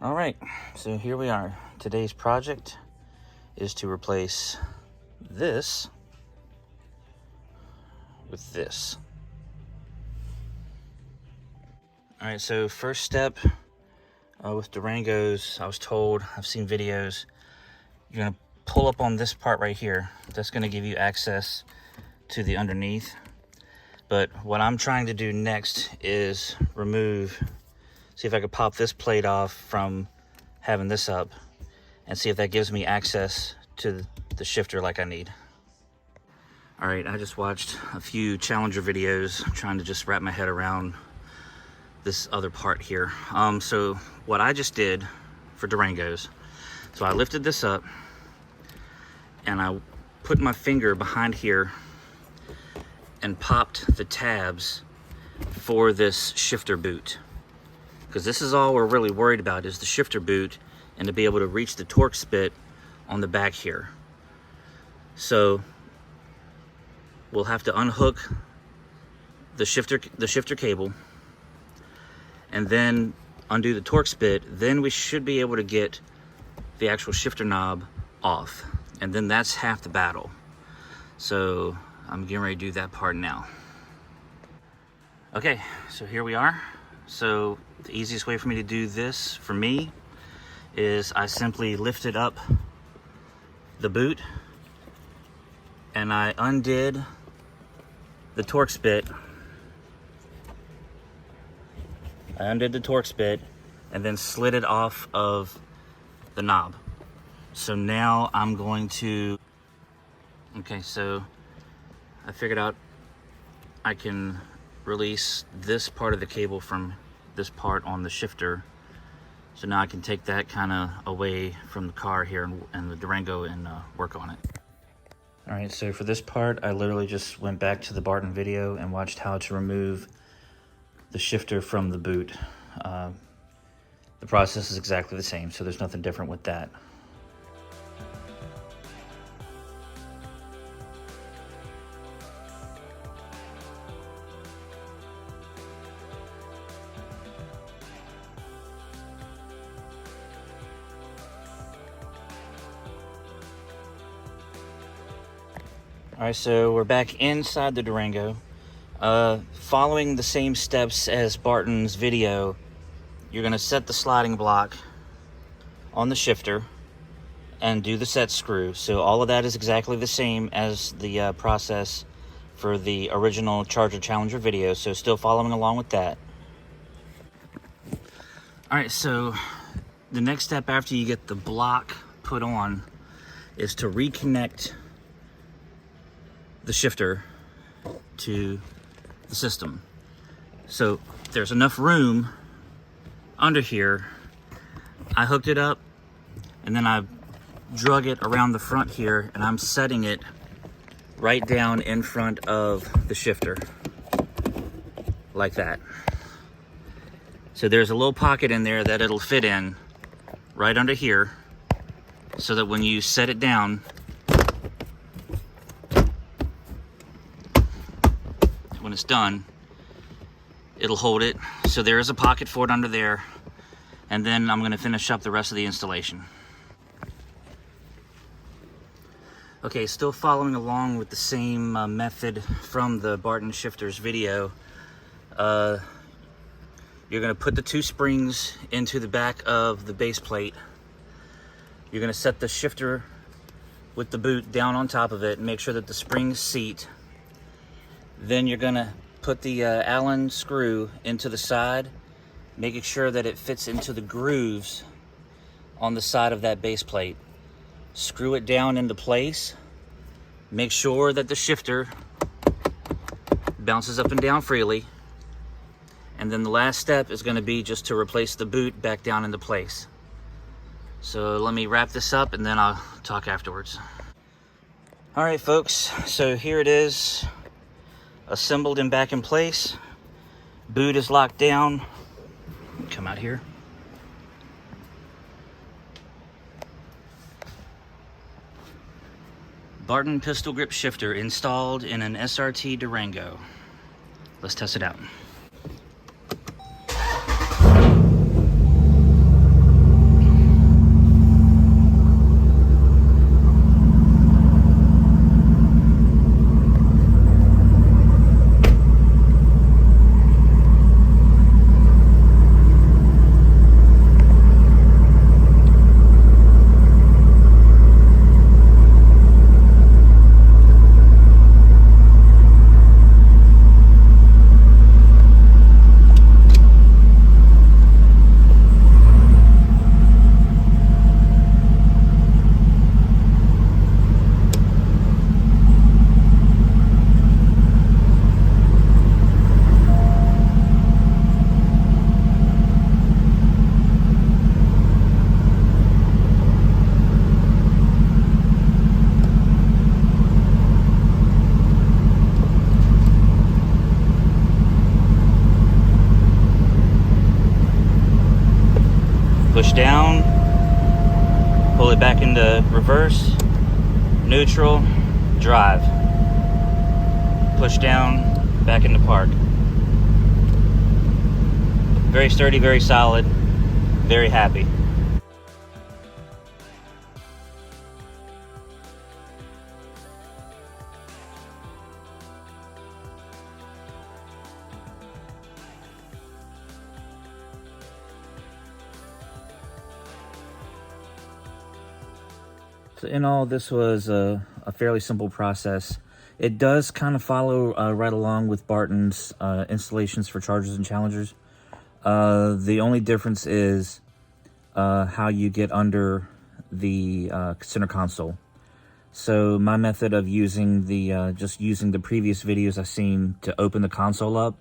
All right, so here we are. Today's project is to replace this with this. All right, so first step with Durangos, I was told, I've seen videos, you're gonna pull up on this part right here. That's gonna give you access to the underneath. But what I'm trying to do next is see if I could pop this plate off from having this up and see if that gives me access to the shifter like I need. All right, I just watched a few Challenger videos trying to just wrap my head around this other part here. So what I just did for Durangos, so I lifted this up and I put my finger behind here and popped the tabs for this shifter boot. Because this is all we're really worried about, is the shifter boot and to be able to reach the torque spit on the back here. So we'll have to unhook the shifter cable and then undo the torque spit. Then we should be able to get the actual shifter knob off, and then that's half the battle. So I'm getting ready to do that part now. Okay, so here we are. So the easiest way for me to do this, for me, is I simply lifted up the boot and I undid the torque spit. And then slid it off of the knob. So now I'm going to, okay, so I figured out I can release this part of the cable from this part on the shifter. So now I can take that kind of away from the car here and the Durango and work on it. All right, so for this part, I literally just went back to the Barton video and watched how to remove the shifter from the boot. The process is exactly the same, so there's nothing different with that. All right, so we're back inside the Durango. Following the same steps as Barton's video, you're gonna set the sliding block on the shifter and do the set screw. So all of that is exactly the same as the process for the original Charger Challenger video, so still following along with that. All right, so the next step after you get the block put on is to reconnect the shifter to the system. So there's enough room under here. I hooked it up and then I drug it around the front here, and I'm setting it right down in front of the shifter like that. So there's a little pocket in there that it'll fit in right under here, so that when you set it down, when it's done, it'll hold it. So there is a pocket for it under there, and then I'm going to finish up the rest of the installation. Okay, still following along with the same method from the Barton shifters video. You're going to put the two springs into the back of the base plate. You're going to set the shifter with the boot down on top of it and make sure that the springs seat. Then you're gonna put the Allen screw into the side, making sure that it fits into the grooves on the side of that base plate. Screw it down into place. Make sure that the shifter bounces up and down freely. And then the last step is gonna be just to replace the boot back down into place. So let me wrap this up and then I'll talk afterwards. All right, folks, so here it is, assembled and back in place. Boot is locked down. Come out here. Barton pistol grip shifter installed in an SRT Durango. Let's test it out. Push down, pull it back into reverse, neutral, drive. Push down, back into park. Very sturdy, very solid, very happy. So in all, this was a fairly simple process. It does kind of follow right along with Barton's installations for Chargers and Challengers. The only difference is how you get under the center console. So my method of using the just using the previous videos I've seen to open the console up,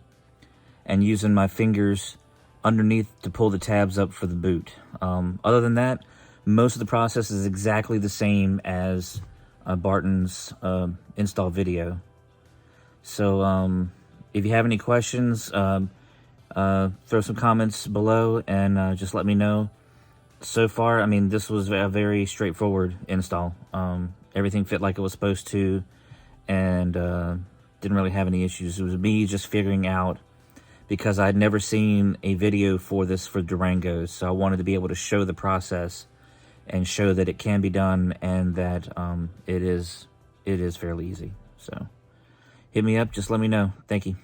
and using my fingers underneath to pull the tabs up for the boot. Other than that, most of the process is exactly the same as Barton's install video. So if you have any questions, throw some comments below and just let me know. So far, I mean, this was a very straightforward install. Everything fit like it was supposed to, and didn't really have any issues. It was me just figuring out, because I'd never seen a video for this for Durangos, so I wanted to be able to show the process and show that it can be done, and that it is fairly easy. So hit me up, just let me know. Thank you.